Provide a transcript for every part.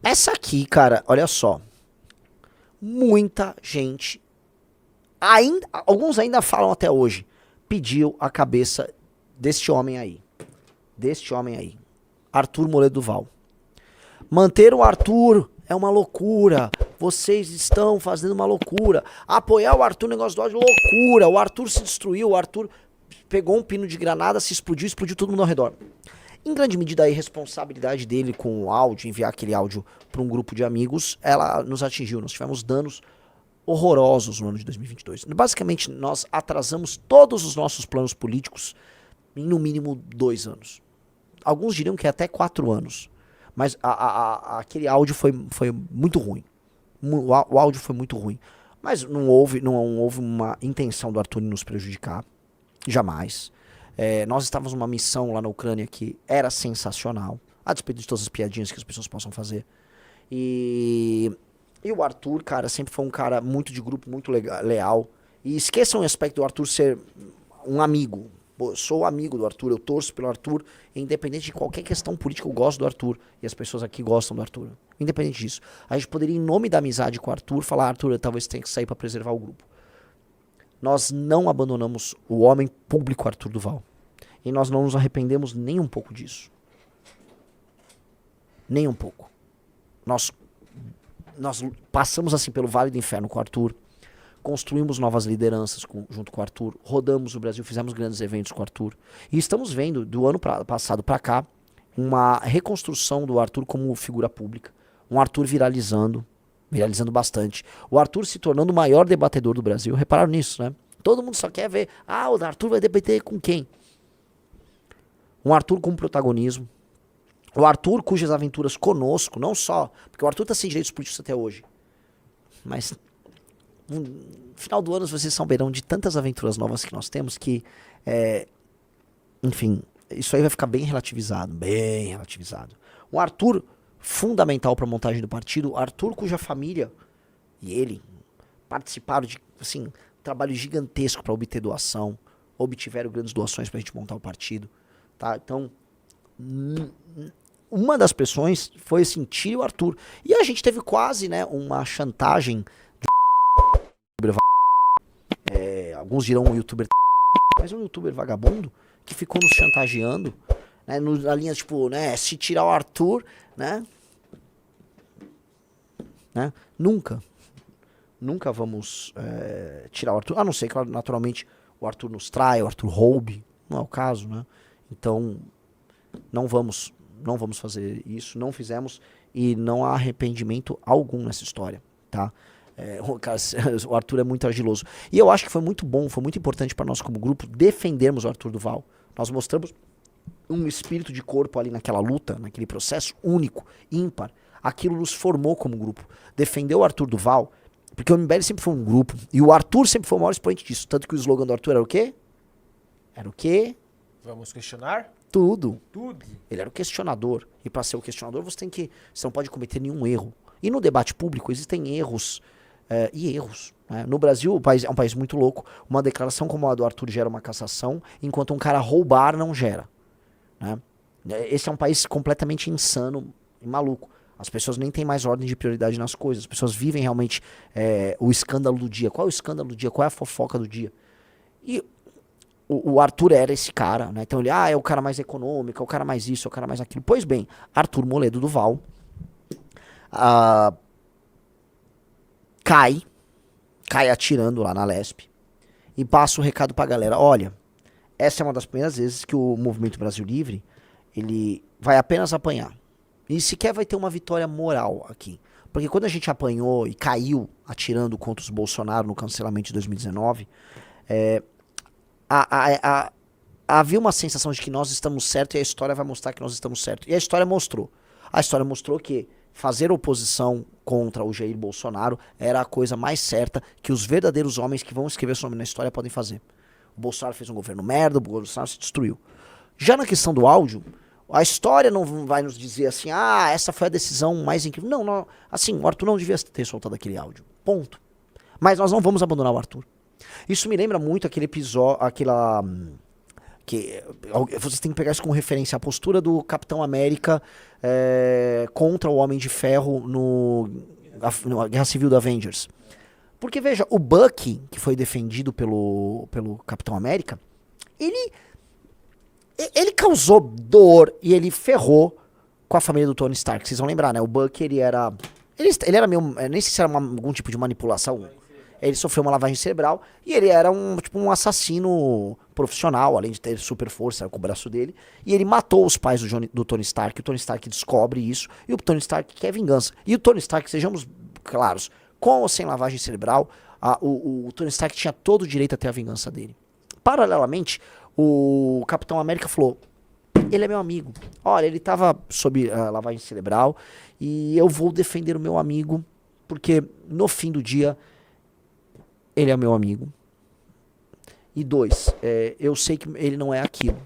Essa aqui, cara, olha só. Muita gente, ainda, alguns ainda falam até hoje, pediu a cabeça deste homem aí. Deste homem aí. Arthur Moledo Duval. Manter o Arthur é uma loucura. Vocês estão fazendo uma loucura. Apoiar o Arthur no negócio do áudio, loucura. O Arthur se destruiu, o Arthur pegou um pino de granada, se explodiu, explodiu todo mundo ao redor. Em grande medida a irresponsabilidade dele com o áudio, enviar aquele áudio para um grupo de amigos, ela nos atingiu. Nós tivemos danos horrorosos no ano de 2022. Basicamente, nós atrasamos todos os nossos planos políticos em no mínimo 2 anos. Alguns diriam que até 4 anos. Mas aquele áudio foi muito ruim. O áudio foi muito ruim. Mas não houve uma intenção do Arthur nos prejudicar. Jamais. Nós estávamos numa missão lá na Ucrânia que era sensacional. A despeito de todas as piadinhas que as pessoas possam fazer. E o Arthur, cara, sempre foi um cara muito de grupo, muito leal. E esqueçam o aspecto do Arthur ser um amigo. Pô, eu sou amigo do Arthur, eu torço pelo Arthur. Independente de qualquer questão política, eu gosto do Arthur. E as pessoas aqui gostam do Arthur. Independente disso. A gente poderia, em nome da amizade com o Arthur, falar: Arthur, talvez tenha que sair para preservar o grupo. Nós não abandonamos o homem público Arthur Duval. E nós não nos arrependemos nem um pouco disso. Nem um pouco. Nós passamos assim pelo Vale do Inferno com o Arthur. Construímos novas lideranças junto com o Arthur, rodamos o Brasil, fizemos grandes eventos com o Arthur. E estamos vendo, do ano passado para cá, uma reconstrução do Arthur como figura pública. Um Arthur viralizando bastante. O Arthur se tornando o maior debatedor do Brasil. Repararam nisso, né? Todo mundo só quer ver, o Arthur vai debater com quem? Um Arthur com protagonismo. O Arthur cujas aventuras conosco, não só, porque o Arthur tá sem direitos políticos até hoje, mas no final do ano vocês saberão de tantas aventuras novas que nós temos que, enfim, isso aí vai ficar bem relativizado, bem relativizado. Um Arthur fundamental para a montagem do partido, Arthur cuja família e ele participaram de, assim, trabalho gigantesco para obter doação, obtiveram grandes doações para a gente montar o partido, tá? Então, uma das pressões foi assim, tire o Arthur. E a gente teve quase, né, uma chantagem de alguns dirão um youtuber, mas um youtuber vagabundo que ficou nos chantageando, né, na linha tipo, né, se tirar o Arthur, né, nunca vamos tirar o Arthur, a não ser que naturalmente o Arthur nos traia, o Arthur roube, não é o caso, né? Então não vamos fazer isso, não fizemos e não há arrependimento algum nessa história, tá? O Arthur é muito argiloso. E eu acho que foi muito bom, foi muito importante para nós como grupo defendermos o Arthur Duval. Nós mostramos um espírito de corpo ali naquela luta, naquele processo único, ímpar. Aquilo nos formou como grupo. Defender o Arthur Duval, porque o MBL sempre foi um grupo, e o Arthur sempre foi o maior expoente disso. Tanto que o slogan do Arthur era o quê? Era o quê? Vamos questionar? Tudo. Tudo. Ele era o questionador. E para ser o questionador, você não pode cometer nenhum erro. E no debate público existem erros e erros. Né? No Brasil, o país é um país muito louco. Uma declaração como a do Arthur gera uma cassação, enquanto um cara roubar não gera. Né? Esse é um país completamente insano e maluco. As pessoas nem têm mais ordem de prioridade nas coisas. As pessoas vivem realmente o escândalo do dia. Qual é o escândalo do dia? Qual é a fofoca do dia? E o Arthur era esse cara, né? Então ele, é o cara mais econômico, é o cara mais isso, é o cara mais aquilo. Pois bem, Arthur Moledo Duval cai atirando lá na Lesp e passa o recado pra galera: olha, essa é uma das primeiras vezes que o Movimento Brasil Livre, ele vai apenas apanhar. E sequer vai ter uma vitória moral aqui. Porque quando a gente apanhou e caiu atirando contra os Bolsonaro no cancelamento de 2019, havia uma sensação de que nós estamos certos e a história vai mostrar que nós estamos certos. E a história mostrou. A história mostrou que fazer oposição contra o Jair Bolsonaro era a coisa mais certa que os verdadeiros homens que vão escrever seu nome na história podem fazer. O Bolsonaro fez um governo merda, o Bolsonaro se destruiu. Já na questão do áudio, a história não vai nos dizer assim, essa foi a decisão mais incrível. Não, assim, o Arthur não devia ter soltado aquele áudio. Ponto. Mas nós não vamos abandonar o Arthur. Isso me lembra muito aquele episódio, que vocês têm que pegar isso como referência, a postura do Capitão América contra o Homem de Ferro na Guerra Civil do Avengers. Porque, veja, o Bucky, que foi defendido pelo Capitão América, ele causou dor e ele ferrou com a família do Tony Stark. Vocês vão lembrar, né? O Bucky, ele era meio... Nem sei se era algum tipo de manipulação. Ele sofreu uma lavagem cerebral e ele era um assassino profissional, além de ter super força com o braço dele. E ele matou os pais do Tony Stark. O Tony Stark descobre isso e o Tony Stark quer vingança. E o Tony Stark, sejamos claros, com ou sem lavagem cerebral, o Tony Stark tinha todo o direito a ter a vingança dele. Paralelamente, o Capitão América falou: ele é meu amigo. Olha, ele tava sob lavagem cerebral e eu vou defender o meu amigo, porque no fim do dia ele é meu amigo. E 2, eu sei que ele não é aquilo.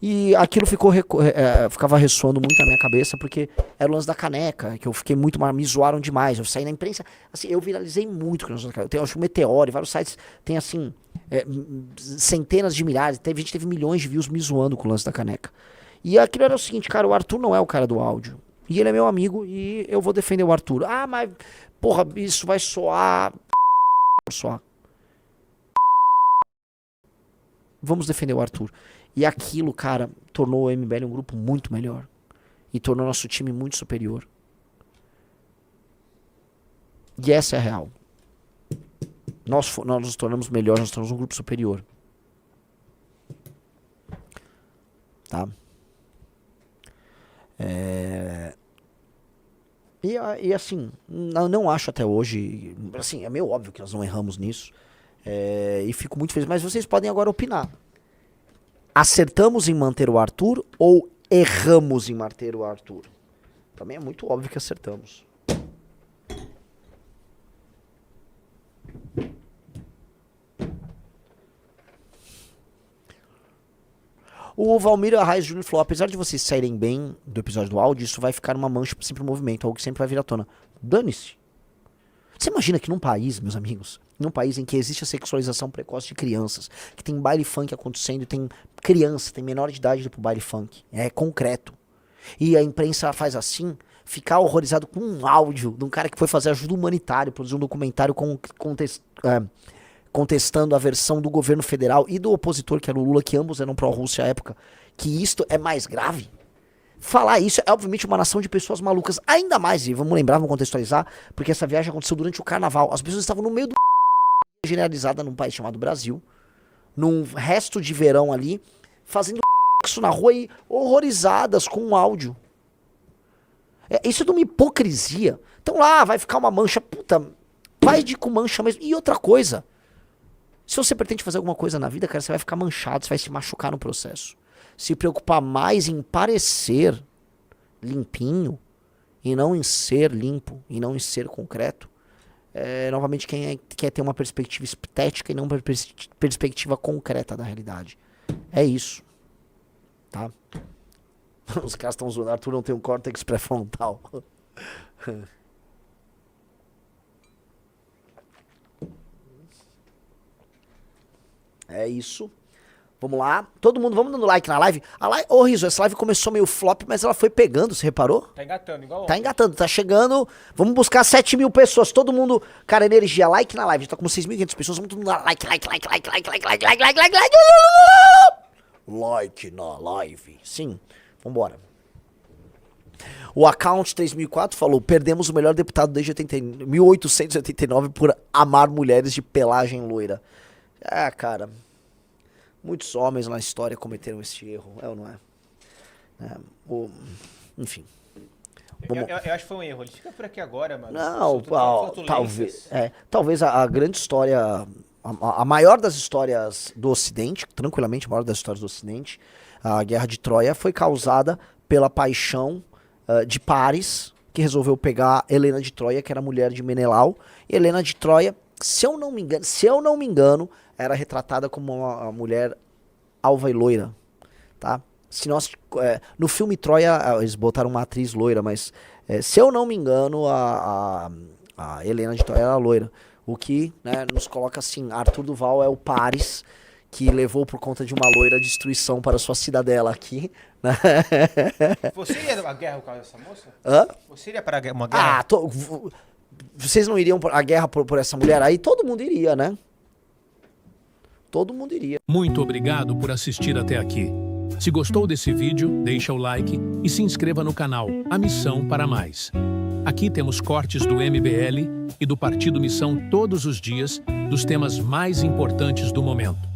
E aquilo ficava ressoando muito na minha cabeça, porque era o lance da caneca, que eu fiquei muito mal, me zoaram demais. Eu saí na imprensa, assim, eu viralizei muito com o lance da caneca. Eu acho que o Meteoro, vários sites tem assim, centenas de milhares, a gente teve milhões de views me zoando com o lance da caneca. E aquilo era o seguinte, cara, o Arthur não é o cara do áudio. E ele é meu amigo e eu vou defender o Arthur. Ah, mas, porra, isso vai soar... Vamos defender o Arthur. E aquilo, cara, tornou o MBL um grupo muito melhor. E tornou nosso time muito superior. E essa é a real. Nós nos tornamos melhores, nós tornamos um grupo superior. Tá? E assim, não acho até hoje, assim, é meio óbvio que nós não erramos nisso. E fico muito feliz, mas vocês podem agora opinar. Acertamos em manter o Arthur ou erramos em manter o Arthur? Também é muito óbvio que acertamos. O Valmir Arraes Júnior falou: apesar de vocês saírem bem do episódio do áudio, isso vai ficar uma mancha sempre em movimento, algo que sempre vai vir à tona. Dane-se. Você imagina que num país, meus amigos, num país em que existe a sexualização precoce de crianças, que tem baile funk acontecendo, tem criança, tem menor de idade indo pro baile funk, é concreto, e a imprensa faz assim, ficar horrorizado com um áudio de um cara que foi fazer ajuda humanitária, produzir um documentário contestando a versão do governo federal e do opositor, que era o Lula, que ambos eram pró-Rússia à época, que isto é mais grave. Falar isso é obviamente uma nação de pessoas malucas, ainda mais, e vamos lembrar, vamos contextualizar, porque essa viagem aconteceu durante o carnaval, as pessoas estavam no meio do generalizada num país chamado Brasil, num resto de verão ali, fazendo sexo na rua e horrorizadas com um áudio. Isso é de uma hipocrisia. Então lá vai ficar uma mancha, puta, vai de com mancha mesmo. E outra coisa, se você pretende fazer alguma coisa na vida, cara, você vai ficar manchado, você vai se machucar no processo. Se preocupar mais em parecer limpinho e não em ser limpo e não em ser concreto, novamente quem quer ter uma perspectiva estética e não uma perspectiva concreta da realidade. É isso. Tá? Os caras estão zoando, Arthur não tem um córtex pré-frontal. É isso. Vamos lá. Todo mundo, vamos dando like na live. Ô, Riso, essa live começou meio flop, mas ela foi pegando, você reparou? Tá engatando, igual ontem. Tá engatando, tá chegando. Vamos buscar 7.000 pessoas. Todo mundo, cara, energia, like na live. A gente tá com 6.500 pessoas. Vamos todo mundo dar like. Like na live. Sim, vambora. O Account 3004 falou: perdemos o melhor deputado desde 1889 por amar mulheres de pelagem loira. Cara, muitos homens na história cometeram esse erro, é ou não é? Enfim. Eu acho que foi um erro. Ele fica por aqui agora, mano. Não, talvez a grande história, a maior das histórias do Ocidente, tranquilamente a maior das histórias do Ocidente, a Guerra de Troia, foi causada pela paixão de Paris, que resolveu pegar Helena de Troia, que era mulher de Menelau. E Helena de Troia, se eu não me engano, era retratada como uma mulher alva e loira, tá? Se nós, no filme Troia, eles botaram uma atriz loira, mas se eu não me engano, a Helena de Troia era loira. O que, né, nos coloca assim, Arthur Duval é o Paris, que levou por conta de uma loira a destruição para sua cidadela aqui. Né? Você iria à guerra por causa dessa moça? Hã? Você iria para uma guerra? Vocês não iriam à guerra por essa mulher? Aí todo mundo iria, né? Todo mundo iria. Muito obrigado por assistir até aqui. Se gostou desse vídeo, deixa o like e se inscreva no canal A Missão para Mais. Aqui temos cortes do MBL e do Partido Missão todos os dias dos temas mais importantes do momento.